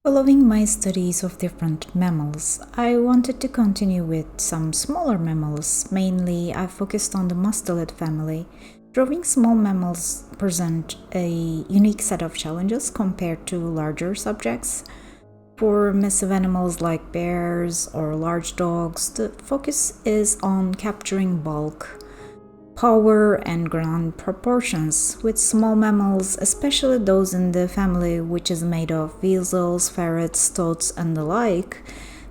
Following my studies of different mammals, I wanted to continue with some smaller mammals. Mainly, I focused on the Mustelid family. Drawing small mammals present a unique set of challenges compared to larger subjects. For massive animals like bears or large dogs, the focus is on capturing bulk, power, and grand proportions. With small mammals, especially those in the family which is made of weasels, ferrets, toads, and the like,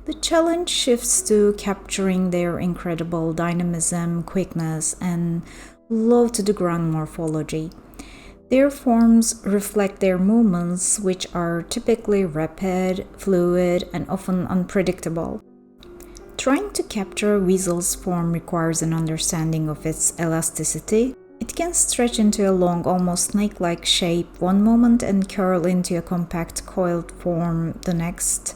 the challenge shifts to capturing their incredible dynamism, quickness, and low to the ground morphology. Their forms reflect their movements, which are typically rapid, fluid, and often unpredictable. Trying to capture a weasel's form requires an understanding of its elasticity. It can stretch into a long, almost snake-like shape one moment and curl into a compact, coiled form the next.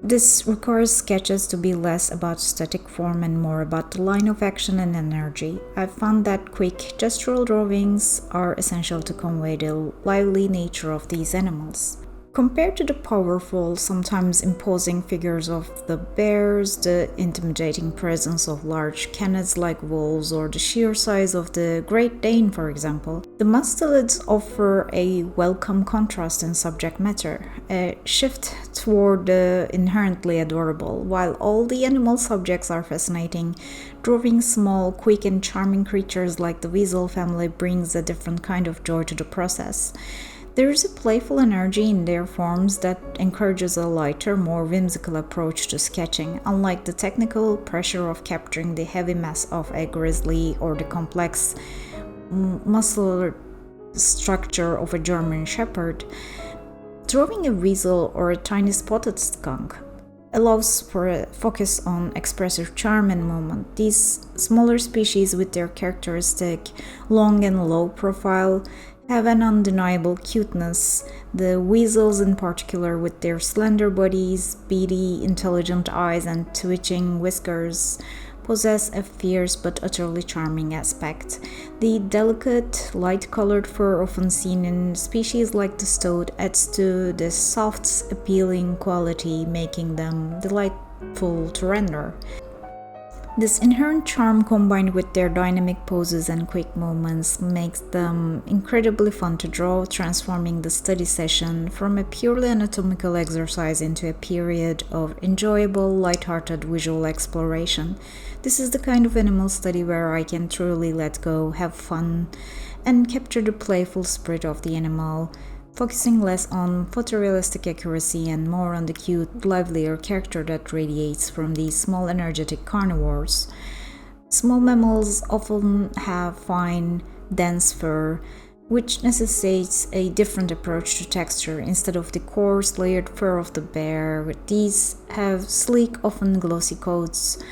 This requires sketches to be less about static form and more about the line of action and energy. I've found that quick, gestural drawings are essential to convey the lively nature of these animals. Compared to the powerful, sometimes imposing figures of the bears, the intimidating presence of large canids like wolves, or the sheer size of the Great Dane, for example, the mustelids offer a welcome contrast in subject matter, a shift toward the inherently adorable. While all the animal subjects are fascinating, drawing small, quick, and charming creatures like the weasel family brings a different kind of joy to the process. There is a playful energy in their forms that encourages a lighter, more whimsical approach to sketching, unlike the technical pressure of capturing the heavy mass of a grizzly or the complex muscular structure of a German shepherd. Drawing a weasel or a tiny spotted skunk allows for a focus on expressive charm and movement. These smaller species, with their characteristic long and low profile, have an undeniable cuteness. The weasels, in particular, with their slender bodies, beady, intelligent eyes, and twitching whiskers, possess a fierce but utterly charming aspect. The delicate, light-colored fur often seen in species like the stoat adds to the soft, appealing quality, making them delightful to render. This inherent charm, combined with their dynamic poses and quick movements, makes them incredibly fun to draw, transforming the study session from a purely anatomical exercise into a period of enjoyable, light-hearted visual exploration. This is the kind of animal study where I can truly let go, have fun, and capture the playful spirit of the animal, focusing less on photorealistic accuracy and more on the cute, livelier character that radiates from these small, energetic carnivores. Small mammals often have fine, dense fur, which necessitates a different approach to texture. Instead of the coarse, layered fur of the bear, these have sleek, often glossy coats.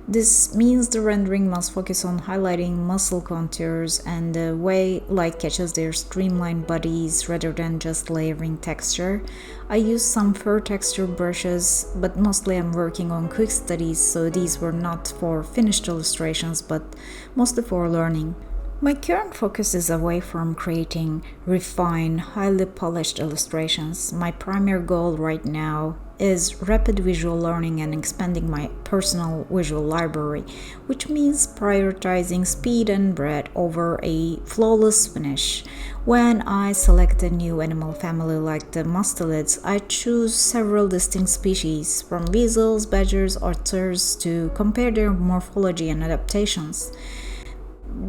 This means the rendering must focus on highlighting muscle contours and the way light catches their streamlined bodies rather than just layering texture. I use some fur texture brushes, but mostly I'm working on quick studies, so these were not for finished illustrations but mostly for learning. My current focus is away from creating refined, highly polished illustrations. My primary goal right now is rapid visual learning and expanding my personal visual library, which means prioritizing speed and breadth over a flawless finish. When I select a new animal family like the mustelids, I choose several distinct species, from weasels, badgers, otters, to compare their morphology and adaptations.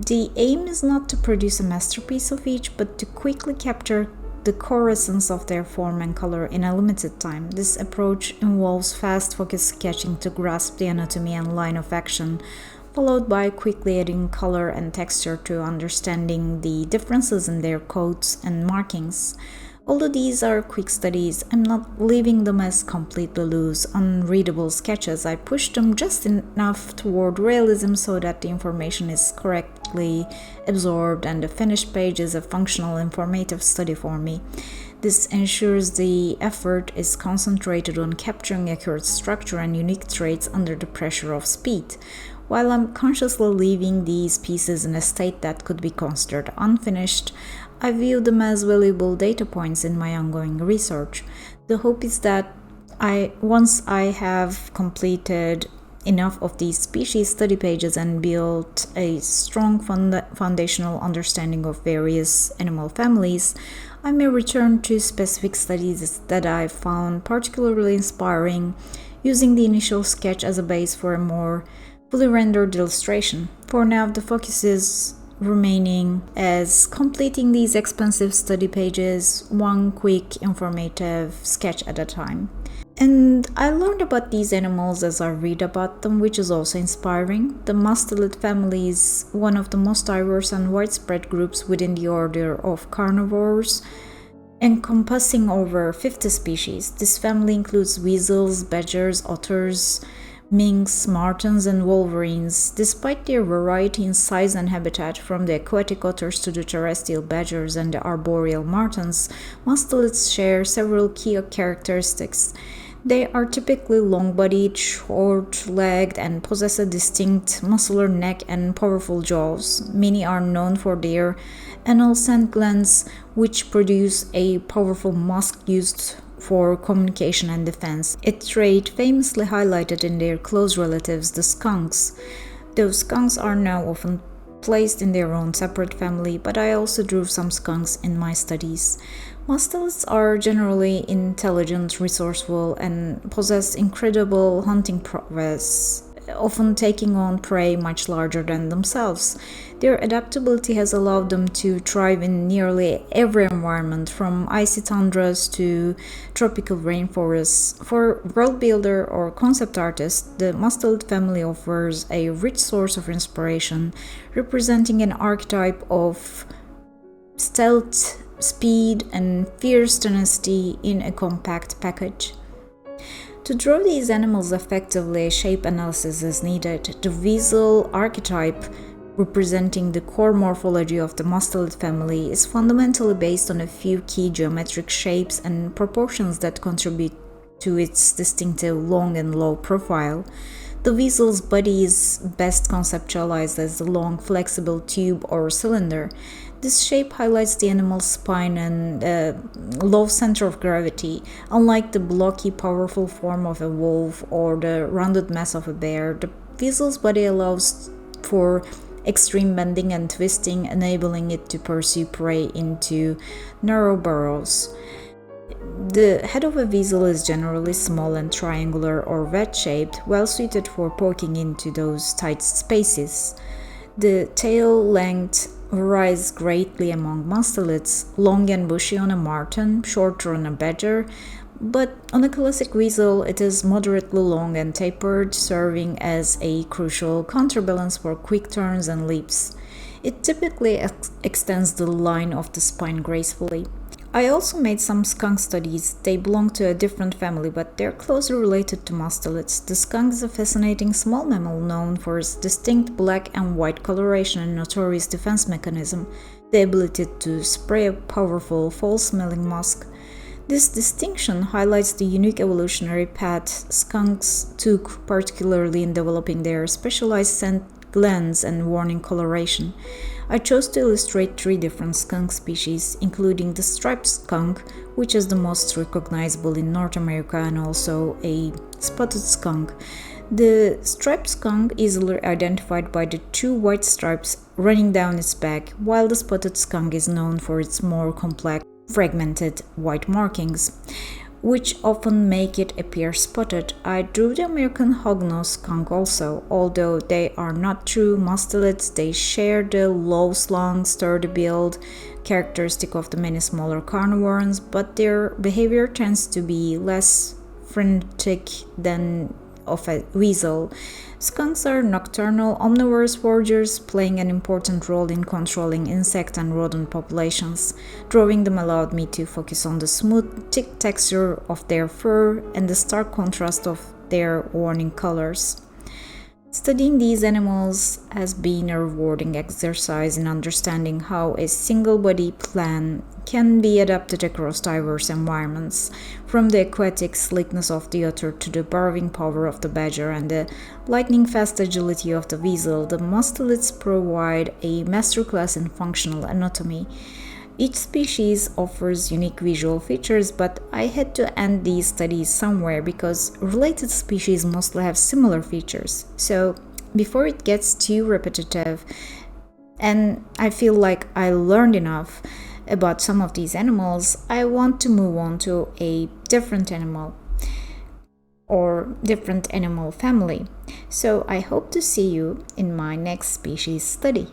The aim is not to produce a masterpiece of each, but to quickly capture the core essence of their form and color in a limited time. This approach involves fast, focused sketching to grasp the anatomy and line of action, followed by quickly adding color and texture to understanding the differences in their coats and markings. Although these are quick studies, I'm not leaving them as completely loose, unreadable sketches. I push them just enough toward realism so that the information is correctly absorbed and the finished page is a functional, informative study for me. This ensures the effort is concentrated on capturing accurate structure and unique traits under the pressure of speed, while I'm consciously leaving these pieces in a state that could be considered unfinished. I view them as valuable data points in my ongoing research. The hope is that once I have completed enough of these species study pages and built a strong foundational understanding of various animal families, I may return to specific studies that I found particularly inspiring, using the initial sketch as a base for a more fully rendered illustration. For now, the focus is remaining as completing these expensive study pages, one quick informative sketch at a time. And I learned about these animals as I read about them, which is also inspiring. The Mustelid family is one of the most diverse and widespread groups within the order of carnivores, encompassing over 50 species. This family includes weasels, badgers, otters, minks, martens, and wolverines. Despite their variety in size and habitat, from the aquatic otters to the terrestrial badgers and the arboreal martens, mustelids share several key characteristics. They are typically long-bodied, short-legged, and possess a distinct muscular neck and powerful jaws. Many are known for their anal scent glands, which produce a powerful musk used for communication and defense, a trait famously highlighted in their close relatives, the skunks. Those skunks are now often placed in their own separate family, but I also drew some skunks in my studies. Mustelids are generally intelligent, resourceful, and possess incredible hunting prowess, often taking on prey much larger than themselves. Their adaptability has allowed them to thrive in nearly every environment, from icy tundras to tropical rainforests. For world builder or concept artists, the Mustelid family offers a rich source of inspiration, representing an archetype of stealth, speed, and fierce tenacity in a compact package. To draw these animals effectively, shape analysis is needed. The weasel archetype, representing the core morphology of the mustelid family, is fundamentally based on a few key geometric shapes and proportions that contribute to its distinctive long and low profile. The weasel's body is best conceptualized as a long, flexible tube or cylinder. This shape highlights the animal's spine and low center of gravity. Unlike the blocky, powerful form of a wolf or the rounded mass of a bear, the weasel's body allows for extreme bending and twisting, enabling it to pursue prey into narrow burrows. The head of a weasel is generally small and triangular or wedge-shaped, well suited for poking into those tight spaces. The tail length varies greatly among mustelids, long and bushy on a marten, shorter on a badger, but on a classic weasel it is moderately long and tapered, serving as a crucial counterbalance for quick turns and leaps. It typically extends the line of the spine gracefully. I also made some skunk studies. They belong to a different family, but they're closely related to mustelids. The skunk is a fascinating small mammal known for its distinct black and white coloration and notorious defense mechanism, the ability to spray a powerful, foul-smelling musk. This distinction highlights the unique evolutionary path skunks took, particularly in developing their specialized scent glands and warning coloration. I chose to illustrate 3 different skunk species, including the striped skunk, which is the most recognizable in North America, and also a spotted skunk. The striped skunk is easily identified by the 2 white stripes running down its back, while the spotted skunk is known for its more complex, fragmented white markings, which often make it appear spotted. I drew the American hognose skunk also. Although they are not true mustelids, they share the low slung, sturdy build characteristic of the many smaller carnivores, but their behavior tends to be less frantic than of a weasel. Skunks are nocturnal, omnivorous foragers, playing an important role in controlling insect and rodent populations. Drawing them allowed me to focus on the smooth, thick texture of their fur and the stark contrast of their warning colors. Studying these animals has been a rewarding exercise in understanding how a single-body plan can be adapted across diverse environments, from the aquatic sleekness of the otter to the burrowing power of the badger and the lightning-fast agility of the weasel. The mustelids provide a masterclass in functional anatomy. Each species offers unique visual features, but I had to end these studies somewhere because related species mostly have similar features. So, before it gets too repetitive, and I feel like I learned enough about some of these animals, I want to move on to a different animal or different animal family. So I hope to see you in my next species study.